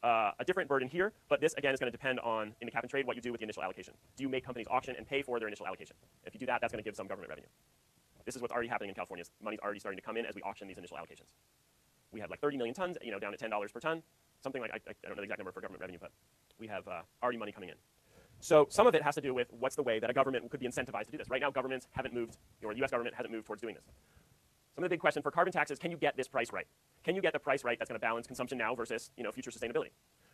a different burden here, but this again is going to depend on, in the cap and trade, what you do with the initial allocation. Do you make companies auction and pay for their initial allocation? If you do that, that's going to give some government revenue. This is what's already happening in California. Money's already starting to come in as we auction these initial allocations. We have like 30 million tons, down at $10 per ton, something like, I don't know the exact number for government revenue, but we have already money coming in. So some of it has to do with what's the way that a government could be incentivized to do this. Right now, governments haven't moved, or the US government hasn't moved towards doing this. Some of the big question for carbon taxes, can you get this price right? Can you get the price right that's going to balance consumption now versus future sustainability?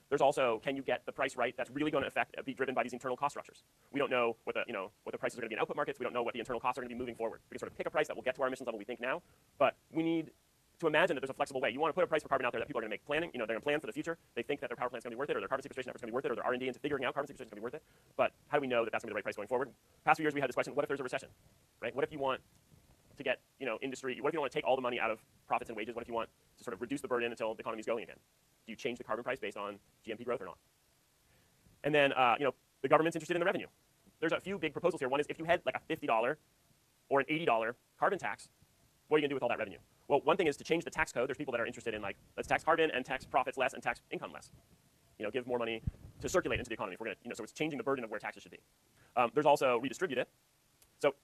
There's also, can you get the price right that's really going to be driven by these internal cost structures? We don't know what the prices are going to be in output markets. We don't know what the internal costs are going to be moving forward. We can sort of pick a price that will get to our emissions level we think now, but we need to imagine that there's a flexible way. You want to put a price for carbon out there that people are going to make planning. They're going to plan for the future. They think that their power plant's going to be worth it, or their carbon sequestration effort's going to be worth it, or their R&D into figuring out carbon sequestration is going to be worth it. But how do we know that that's going to be the right price going forward? Past few years we had this question: what if there's a recession? Right? What if you want to get industry? What if you want to take all the money out of profits and wages? What if you want to sort of reduce the burden until the economy's going again? Do you change the carbon price based on GMP growth or not? And then the government's interested in the revenue. There's a few big proposals here. One is if you had like a $50 or an $80 carbon tax, what are you going to do with all that revenue? Well, one thing is to change the tax code. There's people that are interested in, like, let's tax carbon and tax profits less and tax income less. Give more money to circulate into the economy. If we're going to, so it's changing the burden of where taxes should be. There's also redistribute it. So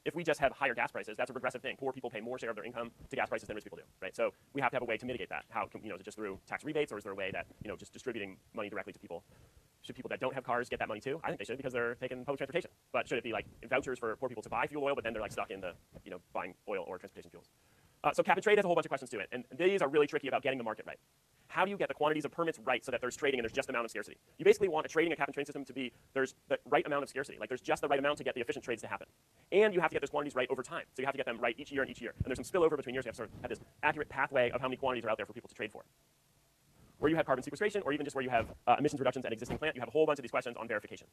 if we just have higher gas prices, that's a regressive thing. Poor people pay more share of their income to gas prices than rich people do, right? So we have to have a way to mitigate that. How can, is it just through tax rebates, or is there a way that, just distributing money directly to people? Should people that don't have cars get that money too? I think they should, because they're taking public transportation. But should it be like vouchers for poor people to buy fuel oil, but then they're like stuck in the, buying oil or transportation fuels? So cap and trade has a whole bunch of questions to it, and these are really tricky about getting the market right. How do you get the quantities of permits right so that there's trading and there's just amount of scarcity? You basically want a cap and trade system to be, there's the right amount of scarcity. Like there's just the right amount to get the efficient trades to happen. And you have to get those quantities right over time. So you have to get them right each year and each year. And there's some spillover between years. You have to sort of have this accurate pathway of how many quantities are out there for people to trade for. Where you have carbon sequestration, or even just where you have emissions reductions at existing plant, you have a whole bunch of these questions on verification,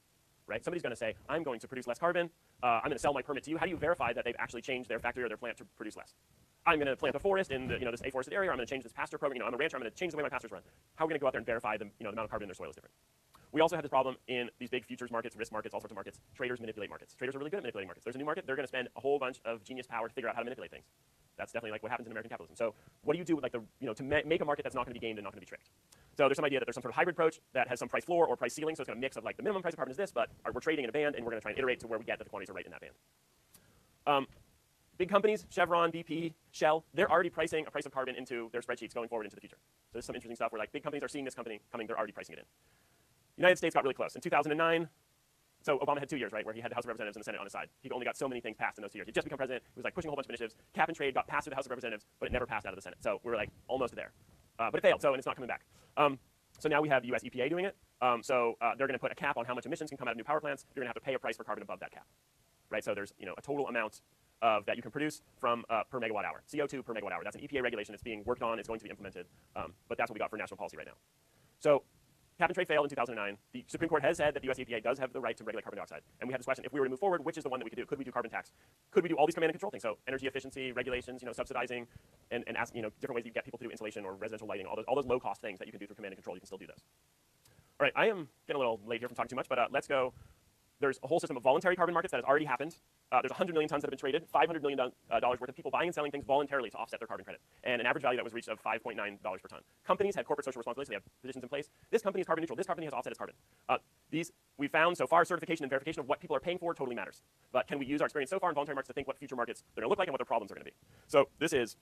right? Somebody's going to say, I'm going to produce less carbon. I'm going to sell my permit to you. How do you verify that they've actually changed their factory or their plant to produce less? I'm going to plant a forest in the, this afforested area. Or I'm going to change this pasture program. I'm a rancher. I'm going to change the way my pastures run. How are we going to go out there and verify the amount of carbon in their soil is different? We also have this problem in these big futures markets, risk markets, all sorts of markets. Traders manipulate markets. Traders are really good at manipulating markets. There's a new market. They're going to spend a whole bunch of genius power to figure out how to manipulate things. That's definitely like what happens in American capitalism. So what do you do with like the, to make a market that's not going to be gamed and not going to be tricked? So there's some idea that there's some sort of hybrid approach that has some price floor or price ceiling. So it's going to mix of like the minimum price of carbon is this, but we're trading in a band, and we're going to try and iterate to where we get that the quantities are right in that band. Big companies, Chevron, BP, Shell, they're already pricing a price of carbon into their spreadsheets going forward into the future. So there's some interesting stuff where like big companies are seeing this company coming, they're already pricing it in. United States got really close. In 2009, so Obama had 2 years, right, where he had the House of Representatives and the Senate on his side. He only got so many things passed in those 2 years. He'd just become president. He was like pushing a whole bunch of initiatives. Cap and trade got passed through the House of Representatives, but it never passed out of the Senate. So we were like almost there. But it failed, and it's not coming back. So now we have the US EPA doing it. They're going to put a cap on how much emissions can come out of new power plants. You're going to have to pay a price for carbon above that cap, right? So there's a total amount of that you can produce from per megawatt hour, CO2 per megawatt hour. That's an EPA regulation. It's being worked on. It's going to be implemented. But that's what we got for national policy right now. So cap and trade failed in 2009. The Supreme Court has said that the US EPA does have the right to regulate carbon dioxide. And we have this question: if we were to move forward, which is the one that we could do? Could we do carbon tax? Could we do all these command and control things? So energy efficiency, regulations, subsidizing, and ask, different ways that you get people to do insulation or residential lighting, all those low cost things that you can do through command and control. You can still do those. All right, I am getting a little late here from talking too much, but let's go. There's a whole system of voluntary carbon markets that has already happened. There's 100 million tons that have been traded, $500 million worth of people buying and selling things voluntarily to offset their carbon credit, and an average value that was reached of $5.9 per ton. Companies had corporate social responsibility, so they have positions in place. This company is carbon neutral. This company has offset its carbon. We found so far certification and verification of what people are paying for totally matters. But can we use our experience so far in voluntary markets to think what future markets they're going to look like and what their problems are going to be? So this is,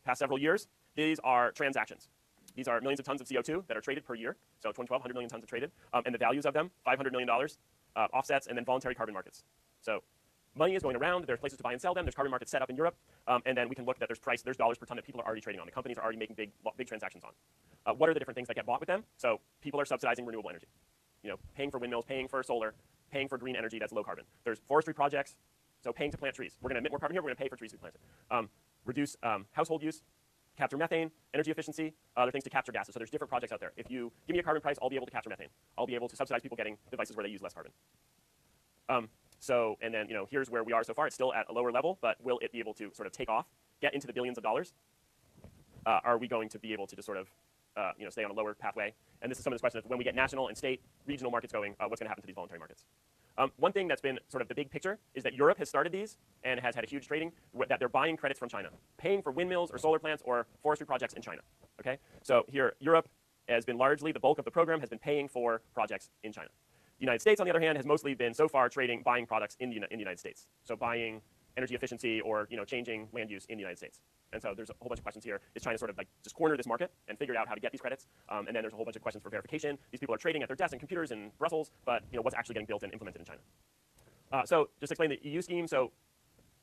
past several years. These are transactions. These are millions of tons of CO2 that are traded per year. So 2012, 100 million tons are traded. And the values of them, $500 million, offsets, and then voluntary carbon markets. So money is going around. There's places to buy and sell them. There's carbon markets set up in Europe. And then we can look that there's dollars per ton that people are already trading on. The companies are already making big transactions on. What are the different things that get bought with them? So people are subsidizing renewable energy. Paying for windmills, paying for solar, paying for green energy that's low carbon. There's forestry projects, so paying to plant trees. We're going to emit more carbon here. We're going to pay for trees to be planted. Reduce household use, capture methane, energy efficiency, other things to capture gases. So there's different projects out there. If you give me a carbon price, I'll be able to capture methane. I'll be able to subsidize people getting devices where they use less carbon. And then, here's where we are so far. It's still at a lower level, but will it be able to sort of take off, get into the billions of dollars? Are we going to be able to just sort of, stay on a lower pathway? And this is some of this question of when we get national and state, regional markets going, what's going to happen to these voluntary markets? One thing that's been sort of the big picture is that Europe has started these and has had a huge trading, that they're buying credits from China, paying for windmills or solar plants or forestry projects in China. Okay, so here, Europe has been largely, the bulk of the program has been paying for projects in China. The United States, on the other hand, has mostly been so far buying products in the United States. So buying energy efficiency or changing land use in the United States. And so there's a whole bunch of questions here. Is China sort of like just corner this market and figure out how to get these credits? And then there's a whole bunch of questions for verification. These people are trading at their desks and computers in Brussels, but what's actually getting built and implemented in China? So just to explain the EU scheme. So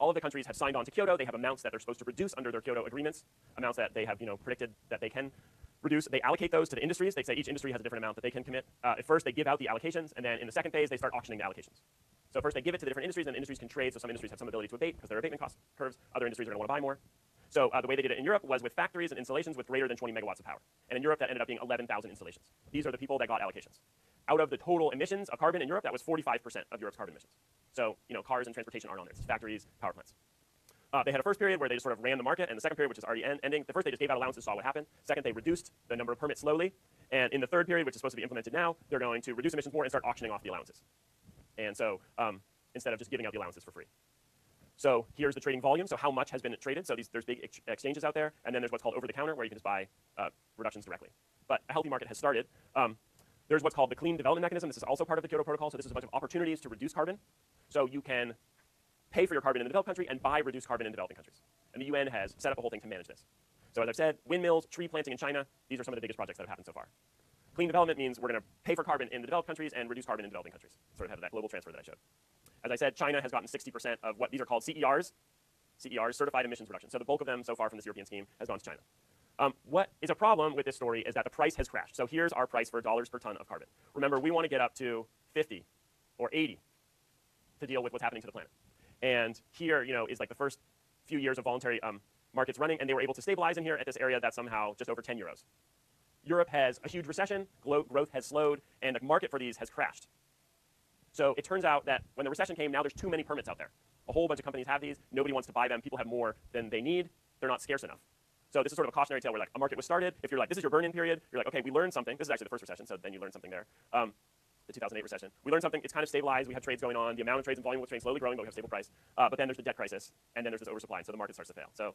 all of the countries have signed on to Kyoto. They have amounts that they're supposed to reduce under their Kyoto agreements, amounts that they have predicted that they can reduce. They allocate those to the industries. They say each industry has a different amount that they can commit. At first, they give out the allocations, and then in the second phase, they start auctioning the allocations. So first, they give it to the different industries, and industries can trade. So some industries have some ability to abate because their abatement cost curves. Other industries are going to want to buy more. So the way they did it in Europe was with factories and installations with greater than 20 megawatts of power. And in Europe, that ended up being 11,000 installations. These are the people that got allocations. Out of the total emissions of carbon in Europe, that was 45% of Europe's carbon emissions. So cars and transportation aren't on there. It's factories, power plants. They had a first period where they just sort of ran the market, and the second period, which is already ending. The first, they just gave out allowances, saw what happened. Second, they reduced the number of permits slowly. And in the third period, which is supposed to be implemented now, they're going to reduce emissions more and start auctioning off the allowances. And so instead of just giving out the allowances for free. So here's the trading volume. So how much has been traded? So there's big exchanges out there. And then there's what's called over-the-counter, where you can just buy reductions directly. But a healthy market has started. There's what's called the Clean Development Mechanism. This is also part of the Kyoto Protocol. So this is a bunch of opportunities to reduce carbon. So you can pay for your carbon in the developed country and buy reduced carbon in developing countries. And the UN has set up a whole thing to manage this. So as I've said, windmills, tree planting in China, these are some of the biggest projects that have happened so far. Clean development means we're going to pay for carbon in the developed countries and reduce carbon in developing countries. Sort of have that global transfer that I showed. As I said, China has gotten 60% of what these are called CERs, certified emissions reduction. So the bulk of them so far from this European scheme has gone to China. What is a problem with this story is that the price has crashed. So here's our price for dollars per ton of carbon. Remember, we want to get up to 50 or 80 to deal with what's happening to the planet. And here, is like the first few years of voluntary markets running, and they were able to stabilize in here at this area that's somehow just over 10 euros. Europe has a huge recession, growth has slowed, and the market for these has crashed. So it turns out that when the recession came, now there's too many permits out there. A whole bunch of companies have these. Nobody wants to buy them. People have more than they need. They're not scarce enough. So this is sort of a cautionary tale where like a market was started. If you're like, this is your burn-in period, you're like, okay, we learned something. This is actually the first recession, so then you learned something there. The 2008 recession. We learned something. It's kind of stabilized. We have trades going on. The amount of trades and volume of trades slowly growing, but we have stable price. But then there's the debt crisis, and then there's this oversupply, and so the market starts to fail. So,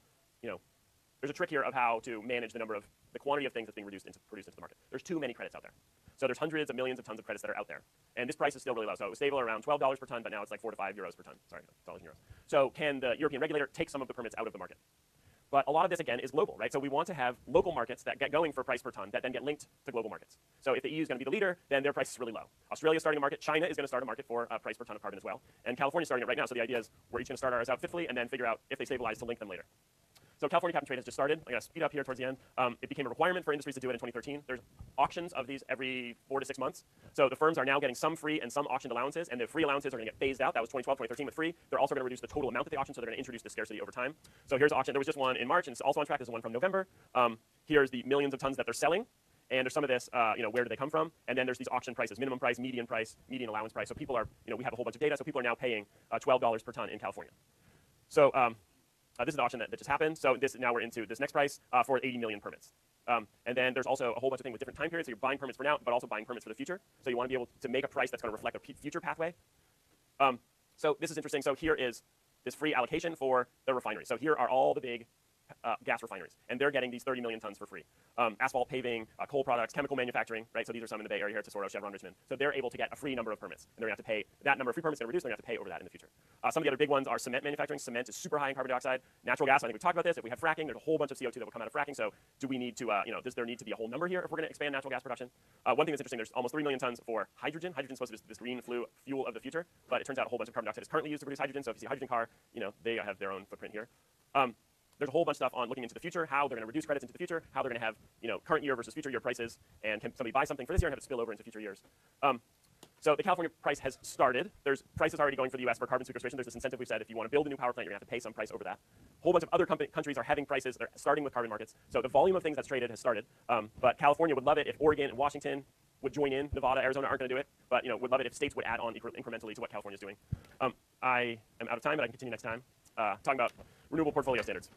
there's a trick here of how to manage the quantity of things that's being produced into the market. There's too many credits out there. So there's hundreds of millions of tons of credits that are out there. And this price is still really low. So it was stable around $12 per ton, but now it's like 4 to 5 euros per ton. Sorry, dollars and euros. So can the European regulator take some of the permits out of the market? But a lot of this, again, is global, right? So we want to have local markets that get going for price per ton that then get linked to global markets. So if the EU is going to be the leader, then their price is really low. Australia is starting a market. China is going to start a market for price per ton of carbon as well. And California is starting it right now. So the idea is we're each going to start ours out fifthly and then figure out if they stabilize to link them later. So California cap and trade has just started. I'm going to speed up here towards the end. It became a requirement for industries to do it in 2013. There's auctions of these every 4 to 6 months. So the firms are now getting some free and some auctioned allowances, and the free allowances are going to get phased out. That was 2012, 2013 with free. They're also going to reduce the total amount that they auction, so they're going to introduce the scarcity over time. So here's auction. There was just one in March, and it's also on track. There's one from November. Here's the millions of tons that they're selling. And there's some of this, where do they come from? And then there's these auction prices, minimum price, median allowance price. So people are, we have a whole bunch of data, so people are now paying $12 per ton in California. So this is the auction that just happened. So now we're into this next price for 80 million permits. And then there's also a whole bunch of things with different time periods. So you're buying permits for now, but also buying permits for the future. So you want to be able to make a price that's going to reflect a future pathway. So this is interesting. So here is this free allocation for the refinery. So here are all the big gas refineries, and they're getting these 30 million tons for free. Asphalt, paving, coal products, chemical manufacturing, right? So these are some in the Bay Area here, Tesoro, Chevron, Richmond. So they're able to get a free number of permits, and they're going to have to pay, that number of free permits is going to reduce, they're going to have to pay over that in the future. Some of the other big ones are cement manufacturing. Cement is super high in carbon dioxide. Natural gas, I think we talked about this. If we have fracking, there's a whole bunch of CO2 that will come out of fracking. So do we need to, does there need to be a whole number here if we're going to expand natural gas production? One thing that's interesting, there's almost 3 million tons for hydrogen. Hydrogen's supposed to be this green fuel of the future, but it turns out a whole bunch of carbon dioxide is currently used to produce hydrogen. So if you see a hydrogen car, they have their own footprint here. There's a whole bunch of stuff on looking into the future, how they're going to reduce credits into the future, how they're going to have current year versus future year prices, and can somebody buy something for this year and have it spill over into future years. So the California price has started. There's prices already going for the US for carbon sequestration. There's this incentive we've said if you want to build a new power plant, you're going to have to pay some price over that. A whole bunch of other countries are having prices. They're starting with carbon markets. So the volume of things that's traded has started. But California would love it if Oregon and Washington would join in. Nevada, Arizona aren't going to do it, but would love it if states would add on incrementally to what California is doing. I am out of time, but I can continue next time talking about renewable portfolio standards.